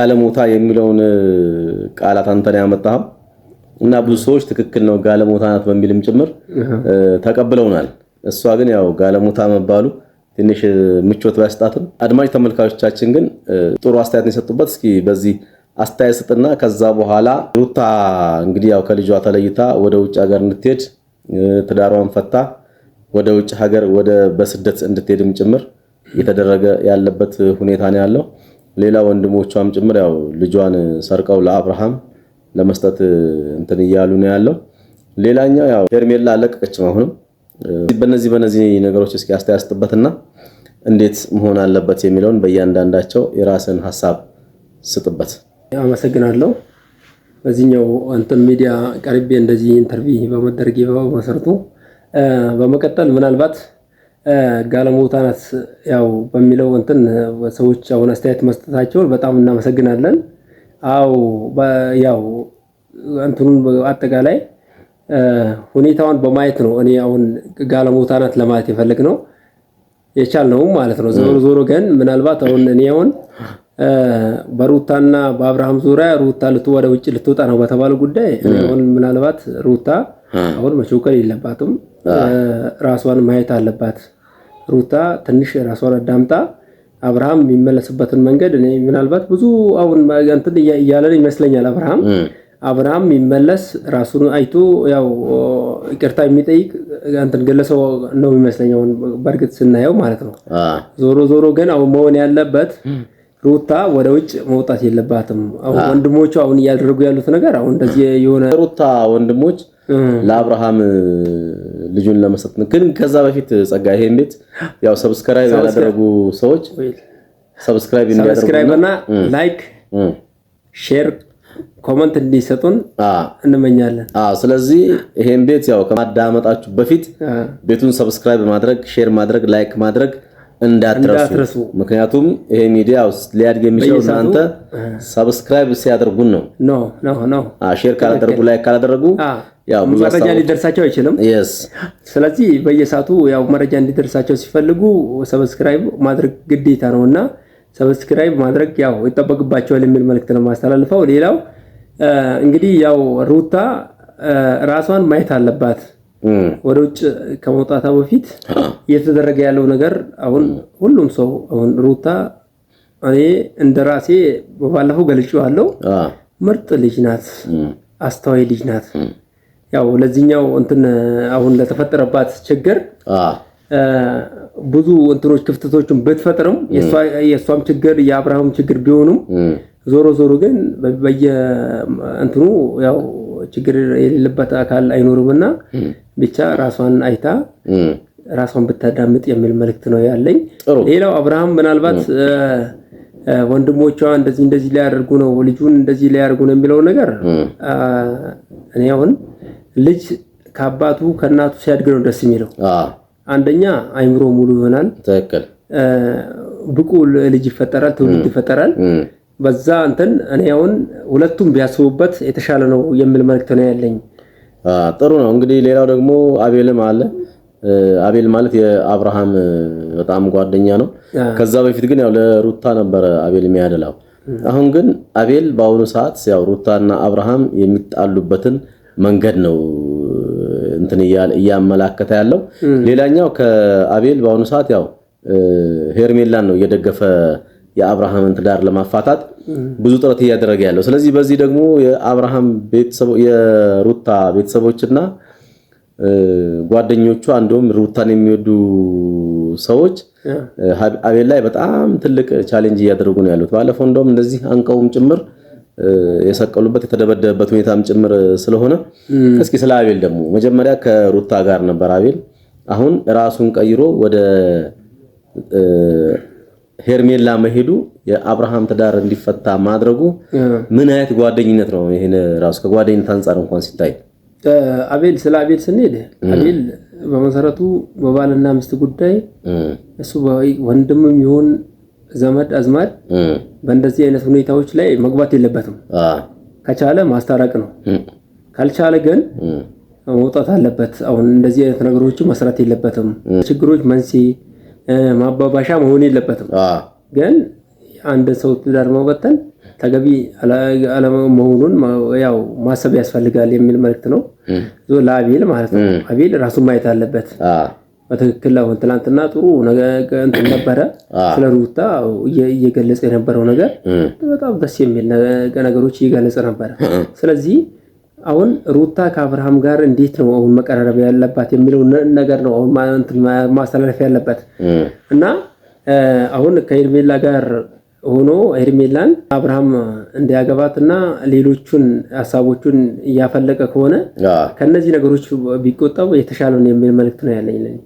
ጋለሞታ የሚለውን ቃላት አንተ ነው ያመጣኸው እና ብዙ ሰዎች ትክክል ነው ጋለሞታ ናት በሚልም ጭምር ተቀብለውናል። እሷ ግን ያው ጋለሞታ መባሉ ትንሽ ምቾት ባይስጣትም አድማጭ ተመልካቾቻችን ግን ጥሩ አስተያየት የሰጡበት እስኪ በዚህ አስተያየት ስጥና ከዛ በኋላ ሩታ እንግዲህ ያው ከልጇ ተለይታ ወደ ውጭ ሀገር እንድትሄድ ትዳሯን ፈታ ወደ ውጭ ሀገር ወደ በስደት እንድትሄድም ጭምር የተደረገ ያለበት ሁኔታ ነው ያለው። ሌላ ወንድሞቿም ጭምር ያው ልጇን ሰርቀው ለአብርሃም ለመስጠት እንትን ይያሉ ነው ያለው። ሌላኛው ያው ሄርሜላ አለቀቀችም። አሁንም በነዚህ ነገሮች እስኪ አስተያየት ስጥበትና እንዴት መሆን አለበት የሚለውን በእያንዳንዳቸው የራስን ሐሳብ ስጥበት። አመሰግናለሁ። በዚህኛው እንትን ሚዲያ ቀርቤ እንደዚህ ኢንተርቪው በመደረግ በመሰረቱ በመቀጠል ምናልባት ጋለሞታ ናት ያው በሚለው እንትን ሰዎች አሁን አስተያየት መስጠታቸውን በጣም እናመሰግናለን። አው ያው እንትኑን አጠቃላይ ሁኔታውን በማየት ነው እኔ አሁን ጋለሞታ ናት ለማለት የፈለግነው የቻልነው ማለት ነው። ዞሮ ግን ምናልባት አሁን እኔ አሁን በሩታና በአብርሃም ዙሪያ ሩታ ወደ ውጭ ልትወጣ ነው በተባለው ጉዳይ አሁን ምናልባት ሩታ አሁን መቸውከል የለባትም፣ ራሷን ማየት አለባት። ሩታ ትንሽ ራሷን አዳምጣ አብርሃም የሚመለስበትን መንገድ እኔ ምናልባት ብዙ አሁን እንትን እያለን ይመስለኛል። አብርሃም የሚመለስ ራሱን አይቶ ያው ይቅርታ የሚጠይቅ እንትን ግለሰው ነው የሚመስለኛው በርግጥ ስናየው ማለት ነው። ዞሮ ግን አሁን መሆን ያለበት ሩታ ወደ ውጭ መውጣት የለባትም። አሁን ወንድሞቹ አሁን እያደረጉ ያሉት ነገር አሁን እንደዚህ የሆነ ሩታ ወንድሞች ለአብርሃም ልጁን ለመስጠት ነው። ግን ከዛ በፊት ጸጋ ይሄን ቤት ያው ሰብስክራይብ ያላደረጉ ሰዎች ሰብስክራይብ እና ላይክ ሼር ኮሜንት እንዲሰጡን እንመኛለን። ስለዚህ ይሄን ቤት ያው ከማዳመጣችሁ በፊት ቤቱን ሰብስክራይብ ማድረግ ሼር ማድረግ ላይክ ማድረግ እንዳትረሱ። ምክንያቱም ይሄ ሚዲያ ሊያድግ የሚችለው እናንተ ሰብስክራይብ ሲያደርጉን ነው። ኖ ሼር ካላደረጉ ላይክ ካላደረጉ ያው መረጃ ሊደርሳቸው አይችልም። ስለዚህ በየሳቱ ያው መረጃ እንዲደርሳቸው ሲፈልጉ ሰብስክራይብ ማድረግ ግዴታ ነውና ሰብስክራይብ ማድረግ ያው ይጠበቅባቸዋል የሚል መልእክት ነው ማስተላልፈው። ሌላው እንግዲህ ያው ሩታ ራሷን ማየት አለባት። ወደ ውጭ ከመውጣቷ በፊት እየተደረገ ያለው ነገር አሁን ሁሉም ሰው አሁን ሩታ እኔ እንደራሴ በባለፈው ገልጬዋለሁ። ምርጥ ልጅ ናት፣ አስተዋይ ልጅ ናት። ያው ለዚህኛው እንትን አሁን ለተፈጠረባት ችግር ብዙ እንትኖች ክፍተቶችን ብትፈጥርም የሷም ችግር የአብርሃም ችግር ቢሆኑም ዞሮ ግን በየእንትኑ ያው ችግር የሌለበት አካል አይኖርምና ብቻ ራሷን አይታ ራሷን ብታዳምጥ የሚል መልእክት ነው ያለኝ። ሌላው አብርሃም ምናልባት ወንድሞቿ እንደዚህ ሊያደርጉ ነው ልጁን እንደዚህ ሊያደርጉ ነው የሚለው ነገር እኔ አሁን ልጅ ከአባቱ ከእናቱ ሲያድግ ነው ደስ የሚለው። አንደኛ አይምሮ ሙሉ ይሆናል። ትክክል። ብቁ ልጅ ይፈጠራል፣ ትውልድ ይፈጠራል። በዛ እንትን እኔ አሁን ሁለቱም ቢያስቡበት የተሻለ ነው የሚል መልእክት ነው ያለኝ። ጥሩ ነው። እንግዲህ ሌላው ደግሞ አቤልም አለ። አቤል ማለት የአብርሃም በጣም ጓደኛ ነው። ከዛ በፊት ግን ያው ለሩታ ነበር አቤል የሚያደላው። አሁን ግን አቤል በአሁኑ ሰዓት ያው ሩታና አብርሃም የሚጣሉበትን መንገድ ነው እንትን እያመላከተ ያለው። ሌላኛው ከአቤል በአሁኑ ሰዓት ያው ሄርሜላን ነው እየደገፈ የአብርሃምን ትዳር ለማፋታት ብዙ ጥረት እያደረገ ያለው። ስለዚህ በዚህ ደግሞ የአብርሃም የሩታ ቤተሰቦችና ጓደኞቿ እንደውም ሩታን የሚወዱ ሰዎች አቤል ላይ በጣም ትልቅ ቻሌንጅ እያደረጉ ነው ያሉት። ባለፈው እንደውም እንደዚህ አንቀውም ጭምር የሰቀሉበት የተደበደበበት ሁኔታም ጭምር ስለሆነ እስኪ ስለ አቤል ደግሞ መጀመሪያ ከሩታ ጋር ነበር አቤል። አሁን ራሱን ቀይሮ ወደ ሄርሜላ መሄዱ የአብርሃም ትዳር እንዲፈታ ማድረጉ ምን አይነት ጓደኝነት ነው? ይሄን ራሱ ከጓደኝነት አንፃር እንኳን ሲታይ አቤል ስለ አቤል ስንሄድ አቤል በመሰረቱ በባልና ሚስት ጉዳይ እሱ ወንድምም ይሁን ዘመድ አዝማድ በእንደዚህ አይነት ሁኔታዎች ላይ መግባት የለበትም። ከቻለ ማስታረቅ ነው፣ ካልቻለ ግን መውጣት አለበት። አሁን እንደዚህ አይነት ነገሮች መስራት የለበትም። ችግሮች መንስኤ ማባባሻ መሆን የለበትም። ግን አንድ ሰው ትዳር መበተን ተገቢ አለመሆኑን ያው ማሰብ ያስፈልጋል የሚል መልእክት ነው ለአቤል ማለት ነው። አቤል ራሱን ማየት አለበት። በትክክል አሁን ትናንትና ጥሩ ነገር እንትን ነበረ ስለ ሩታ እየገለጸ የነበረው ነገር በጣም ደስ የሚል ነገሮች እየገለጸ ነበረ። ስለዚህ አሁን ሩታ ከአብርሃም ጋር እንዴት ነው አሁን መቀራረብ ያለባት የሚለው ነገር ነው አሁን ማስተላለፍ ያለበት እና አሁን ከሄርሜላ ጋር ሆኖ ሄርሜላን አብርሃም እንዲያገባትና ሌሎቹን ሐሳቦቹን እያፈለቀ ከሆነ ከነዚህ ነገሮች ቢቆጠቡ የተሻለ ነው የሚል መልእክት ነው ያለኝ።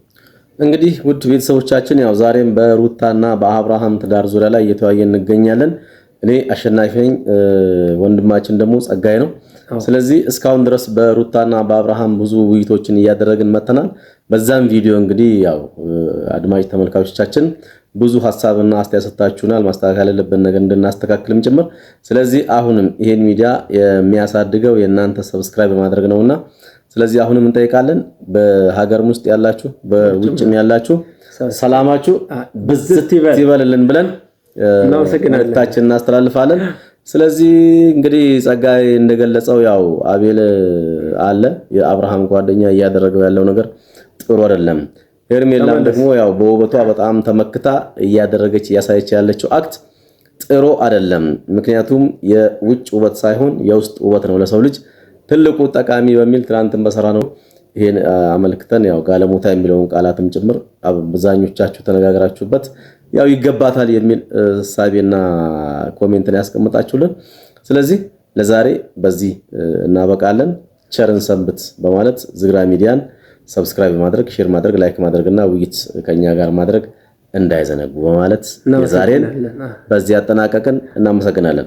እንግዲህ ውድ ቤተሰቦቻችን ያው ዛሬም በሩታና በአብርሃም ትዳር ዙሪያ ላይ እየተወያየን እንገኛለን። እኔ አሸናፊ ነኝ፣ ወንድማችን ደግሞ ጸጋይ ነው። ስለዚህ እስካሁን ድረስ በሩታና በአብርሃም ብዙ ውይይቶችን እያደረግን መተናል። በዛም ቪዲዮ እንግዲህ ያው አድማጭ ተመልካቾቻችን ብዙ ሐሳብና አስተያየት ሰጣችሁናል፣ ማስተካከል ያለብን ነገር እንድናስተካክልም ጭምር። ስለዚህ አሁንም ይሄን ሚዲያ የሚያሳድገው የእናንተ ሰብስክራይብ ማድረግ ነውና ስለዚህ አሁንም እንጠይቃለን በሀገርም ውስጥ ያላችሁ በውጭም ያላችሁ ሰላማችሁ ብዝት ይበልልን ብለን እናመሰግናለን እናስተላልፋለን። ስለዚህ እንግዲህ ጸጋይ እንደገለጸው ያው አቤል አለ የአብርሃም ጓደኛ እያደረገው ያለው ነገር ጥሩ አይደለም። ሄርሜላም ደግሞ ያው በውበቷ በጣም ተመክታ እያደረገች እያሳየች ያለችው አክት ጥሩ አይደለም። ምክንያቱም የውጭ ውበት ሳይሆን የውስጥ ውበት ነው ለሰው ልጅ ትልቁ ጠቃሚ በሚል ትናንትን በሰራ ነው ይሄን አመልክተን ያው ጋለሞታ የሚለውን ቃላትም ጭምር አብዛኞቻችሁ ተነጋግራችሁበት ያው ይገባታል የሚል ሳቢና ኮሜንትን ያስቀምጣችሁልን። ስለዚህ ለዛሬ በዚህ እናበቃለን። ቸርን ሰንብት በማለት ዝግራ ሚዲያን ሰብስክራይብ ማድረግ፣ ሼር ማድረግ፣ ላይክ ማድረግና ውይይት ከኛ ጋር ማድረግ እንዳይዘነጉ በማለት የዛሬን በዚህ አጠናቀቅን። እናመሰግናለን።